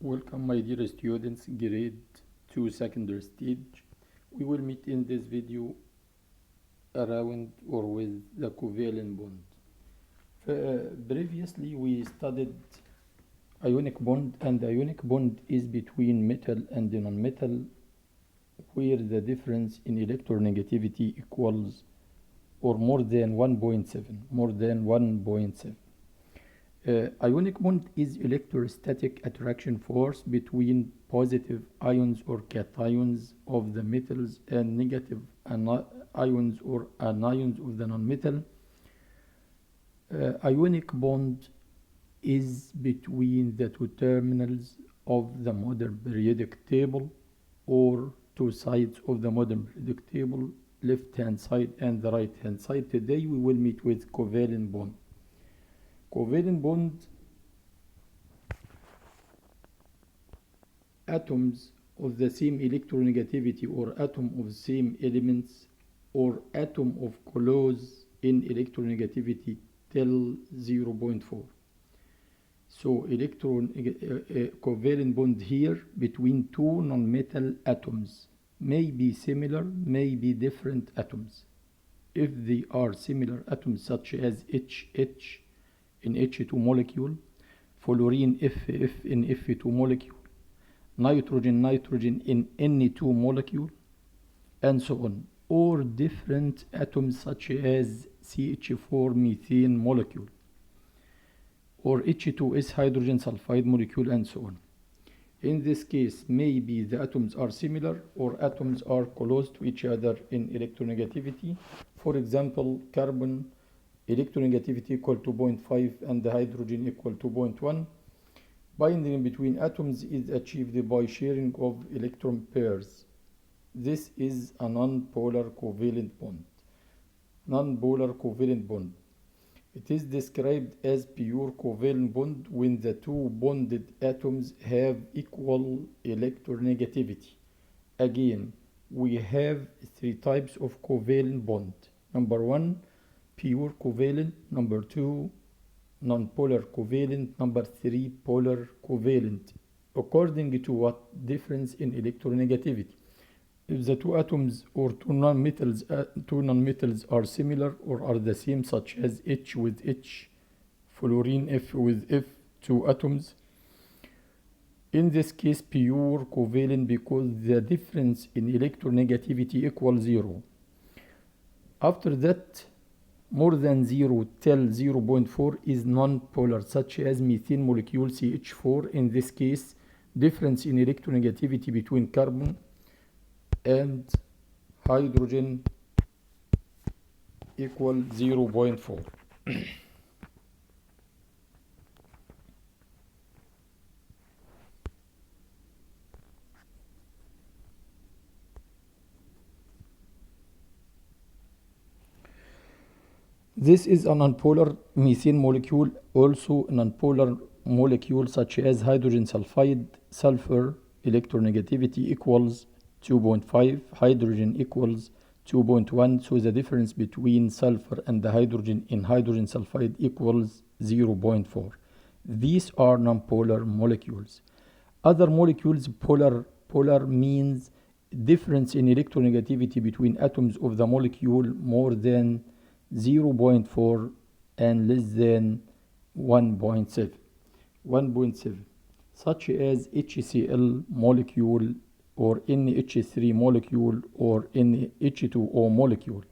Welcome my dear students, grade 2 secondary stage. We will meet in this video around or with the covalent bond. Previously we studied ionic bond, and the ionic bond is between metal and non-metal, where the difference in electronegativity equals or more than 1.7. Ionic bond is electrostatic attraction force between positive ions or cations of the metals and negative ions or anions of the nonmetal. Ionic bond is between the two terminals of the modern periodic table or two sides of the modern periodic table, left hand side and the right hand side. Today we will meet with covalent bond. Covalent bond, atoms of the same electronegativity or atom of same elements or atom of close in electronegativity till 0.4. So covalent bond here between two non-metal atoms may be similar, may be different atoms. If they are similar atoms such as HH in H2 molecule, fluorine FF in F2 molecule, nitrogen in N2 molecule, and so on, or different atoms such as CH4 methane molecule, or H2S hydrogen sulfide molecule, and so on. In this case, maybe the atoms are similar or atoms are close to each other in electronegativity. For example, carbon electronegativity equal to 0.5 and the hydrogen equal to 0.1. Binding between atoms is achieved by sharing of electron pairs. This is a non-polar covalent bond. Non-polar covalent bond. It is described as pure covalent bond when the two bonded atoms have equal electronegativity. Again, we have three types of covalent bond. Number one, pure covalent. Number two, non-polar covalent. Number three, polar covalent, according to what difference in electronegativity. If the two atoms or two non-metals are similar or are the same, such as H with H, fluorine F with F, two atoms, in this case pure covalent because the difference in electronegativity equals 0. After that, more than 0 till 0.4 is non-polar, such as methane molecule CH4. In this case, difference in electronegativity between carbon and hydrogen equal 0.4. This is a nonpolar methane molecule, also a nonpolar molecule such as hydrogen sulfide, sulfur electronegativity equals 2.5, hydrogen equals 2.1, so the difference between sulfur and the hydrogen in hydrogen sulfide equals 0.4. These are nonpolar molecules. Other molecules, polar means difference in electronegativity between atoms of the molecule more than 0.4 and less than 1.7, such as HCl molecule or NH3 molecule or NH2O molecule.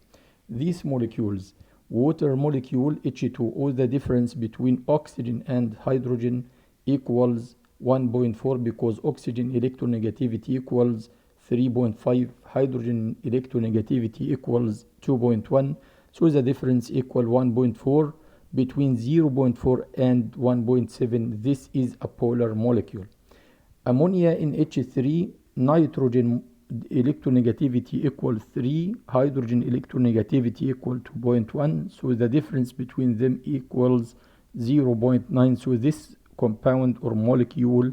These molecules, water molecule H2O, the difference between oxygen and hydrogen equals 1.4 because oxygen electronegativity equals 3.5, hydrogen electronegativity equals 2.1. So the difference equal 1.4 between 0.4 and 1.7. This is a polar molecule. Ammonia in H3, nitrogen electronegativity equal 3, hydrogen electronegativity equal to 0.1. So the difference between them equals 0.9. So this compound or molecule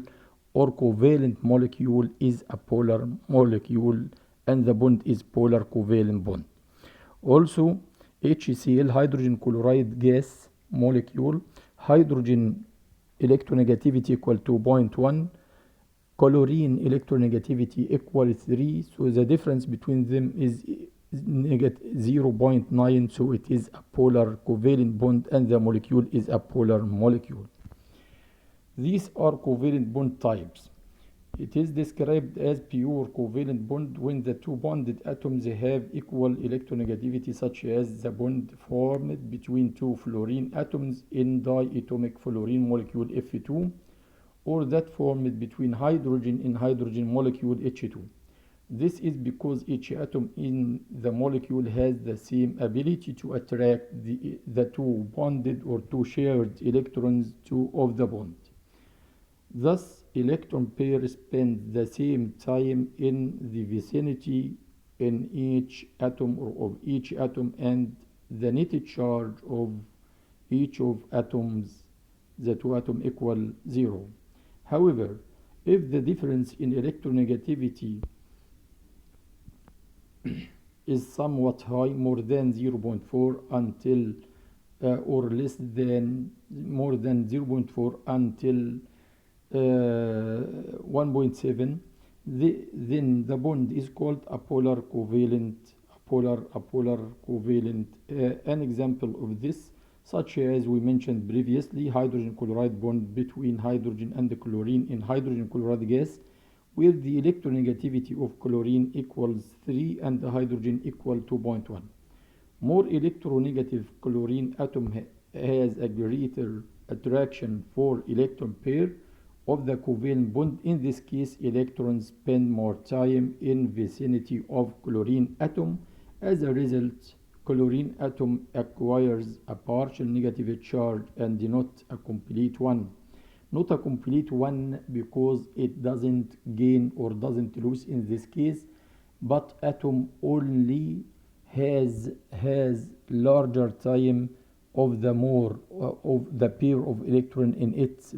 or covalent molecule is a polar molecule, and the bond is polar covalent bond. Also, HCl, hydrogen chloride gas molecule, hydrogen electronegativity equal to 0.1, chlorine electronegativity equal 3, so the difference between them is negative 0.9, so it is a polar covalent bond and the molecule is a polar molecule. These are covalent bond types. It is described as pure covalent bond when the two bonded atoms have equal electronegativity, such as the bond formed between two fluorine atoms in diatomic fluorine molecule F2, or that formed between hydrogen in hydrogen molecule H2. This is because each atom in the molecule has the same ability to attract the two bonded or two shared electrons of the bond. Thus, electron pairs spend the same time in the vicinity in each atom or of each atom, and the net charge of each of atoms, the two atoms, equal 0. However, if the difference in electronegativity is somewhat high, more than 0.4 until or less than more than 0.4 until 1.7, then the bond is called a polar covalent. An example of this, such as we mentioned previously, hydrogen chloride bond between hydrogen and the chlorine in hydrogen chloride gas, where the electronegativity of chlorine equals 3 and the hydrogen equal 2.1. More electronegative chlorine atom has a greater attraction for electron pair of the covalent bond. In this case, electrons spend more time in vicinity of chlorine atom. As a result, chlorine atom acquires a partial negative charge and not a complete one. Not a complete one because it doesn't gain or doesn't lose in this case, but atom only has larger time of the more of the pair of electron in its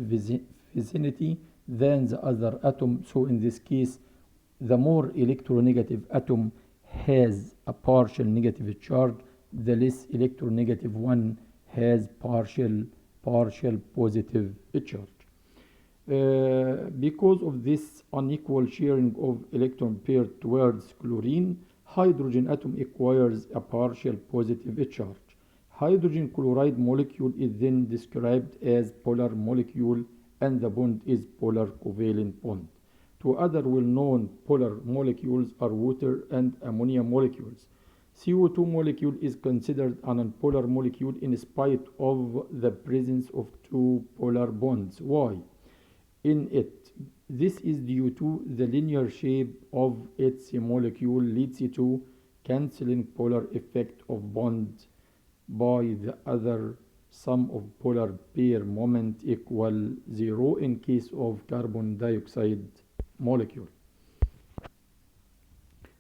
vicinity than the other atom. So in this case, the more electronegative atom has a partial negative charge, the less electronegative one has partial positive charge. Because of this unequal sharing of electron pair towards chlorine, hydrogen atom acquires a partial positive charge. Hydrogen chloride molecule is then described as polar molecule, and the bond is polar covalent bond. Two other well-known polar molecules are water and ammonia molecules. CO2 molecule is considered an unpolar molecule in spite of the presence of two polar bonds. Why? In it, this is due to the linear shape of its molecule leads to cancelling polar effect of bond by the other sum of polar pair moment equal 0 in case of carbon dioxide molecule.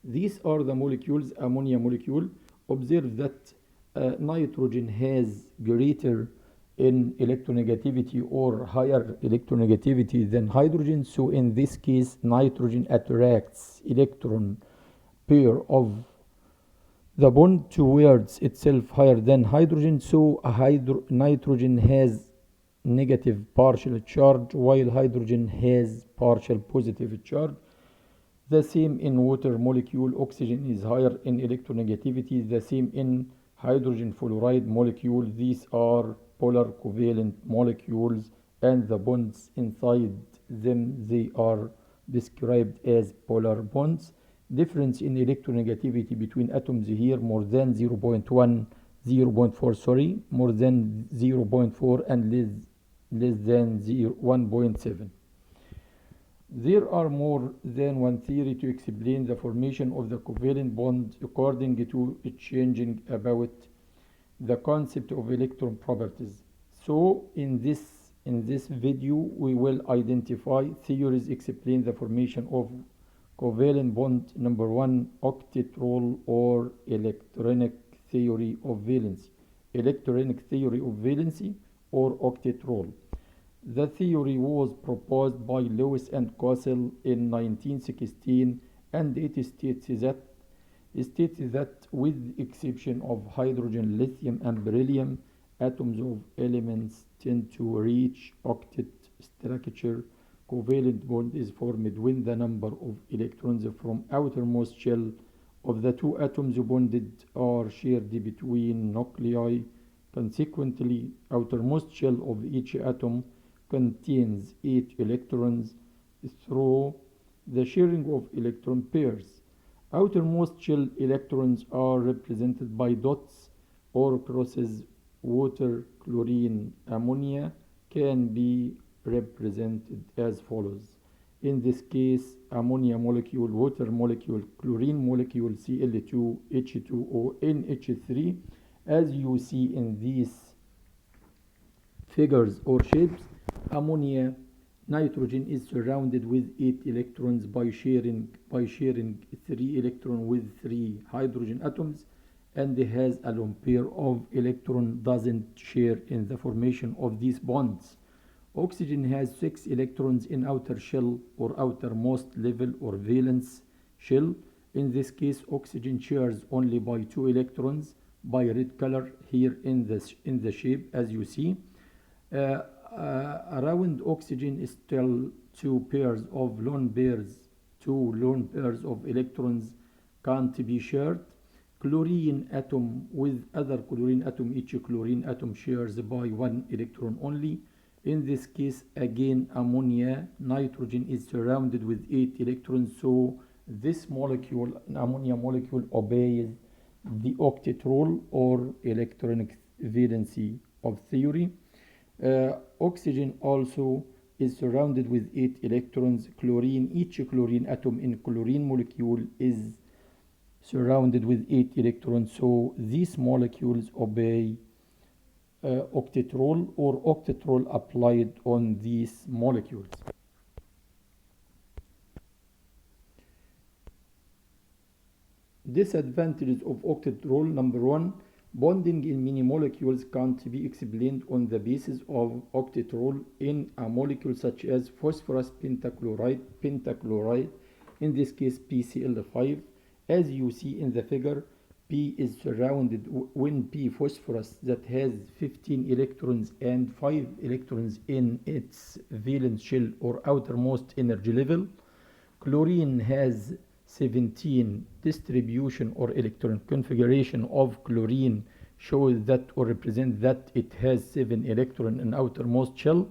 These are the molecules. Ammonia molecule. Observe that nitrogen has greater in electronegativity or higher electronegativity than hydrogen. So in this case, nitrogen attracts electron pair of the bond towards itself higher than hydrogen. So nitrogen has negative partial charge while hydrogen has partial positive charge. The same in water molecule. Oxygen is higher in electronegativity. The same in hydrogen fluoride molecule. These are polar covalent molecules, and the bonds inside them, they are described as polar bonds. Difference in electronegativity between atoms here more than 0.4, sorry, more than 0.4 and less than 1.7. There are more than one theory to explain the formation of the covalent bond according to changing about the concept of electron properties. So in this video we will identify theories explain the formation of covalent bond. Number 1, octet rule or electronic theory of valency. Electronic theory of valency or octet rule. The theory was proposed by Lewis and Kossel in 1916, and it states that with the exception of hydrogen, lithium, and beryllium, atoms of elements tend to reach octet structure Covalent bond is formed when the number of electrons from outermost shell of the two atoms bonded are shared between nuclei. Consequently, outermost shell of each atom contains 8 electrons through the sharing of electron pairs. Outermost shell electrons are represented by dots or crosses. Water, chlorine, ammonia can be represented as follows. In this case, ammonia molecule, water molecule, chlorine molecule, Cl2, H2O, NH3. As you see in these figures or shapes, ammonia nitrogen is surrounded with 8 electrons by sharing 3 electrons with 3 hydrogen atoms, and has a lone pair of electron doesn't share in the formation of these bonds. Oxygen has 6 electrons in outer shell or outermost level or valence shell. In this case, oxygen shares only by 2 electrons by red color here in the shape as you see. Around oxygen is still two lone pairs of electrons can't be shared. Chlorine atom with other chlorine atom, each chlorine atom shares by 1 electron only. In this case, again, ammonia nitrogen is surrounded with 8 electrons, so this molecule, an ammonia molecule, obeys the octet rule or electronic valency of theory. Oxygen also is surrounded with 8 electrons. Each chlorine atom in chlorine molecule is surrounded with 8 electrons, so these molecules obey octet rule or octet rule applied on these molecules. Disadvantages of octet rule. Number 1, bonding in many molecules can't be explained on the basis of octet rule in a molecule such as phosphorus pentachloride, in this case PCl5. As you see in the figure, P is surrounded when P phosphorus that has 15 electrons and 5 electrons in its valence shell or outermost energy level. Chlorine has 17. Distribution or electron configuration of chlorine shows that or represent that it has 7 electrons in outermost shell.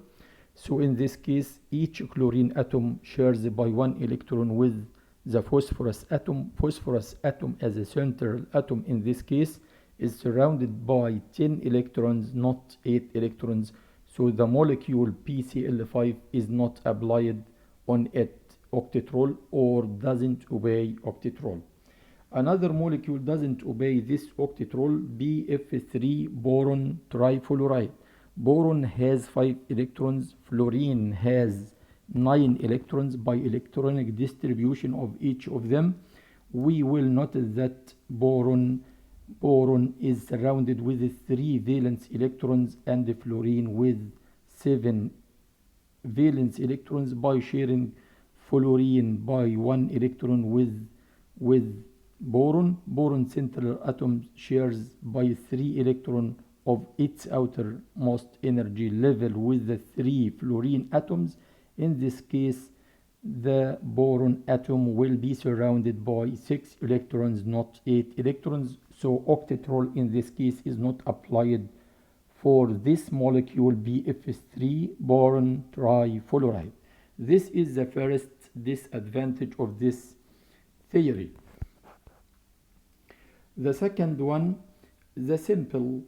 So in this case, each chlorine atom shares by 1 electron with the phosphorus atom. Phosphorus atom as a central atom in this case is surrounded by 10 electrons, not 8 electrons. So the molecule PCl5 is not applied on it octet rule or doesn't obey octet rule. Another molecule doesn't obey this octet rule, BF3, boron trifluoride. Boron has 5 electrons, fluorine has 9 electrons. By electronic distribution of each of them, we will notice that boron is surrounded with 3 valence electrons and fluorine with 7 valence electrons by sharing fluorine by 1 electron with boron. Boron central atom shares by 3 electron of its outermost energy level with the 3 fluorine atoms. In this case, the boron atom will be surrounded by 6 electrons, not 8 electrons. So octet rule in this case is not applied for this molecule BF3, boron trifluoride. This is the first disadvantage of this theory. The second one, the simple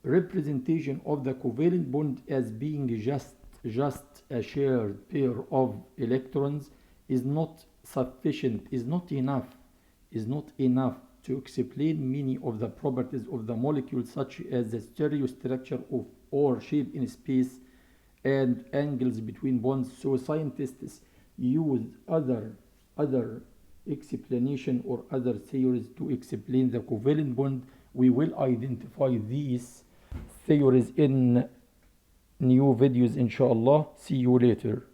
representation of the covalent bond as being just a shared pair of electrons is not sufficient, is not enough to explain many of the properties of the molecule, such as the stereostructure of or shape in space and angles between bonds. So scientists use other explanation or other theories to explain the covalent bond. We will identify these theories in new videos inshallah. See you later.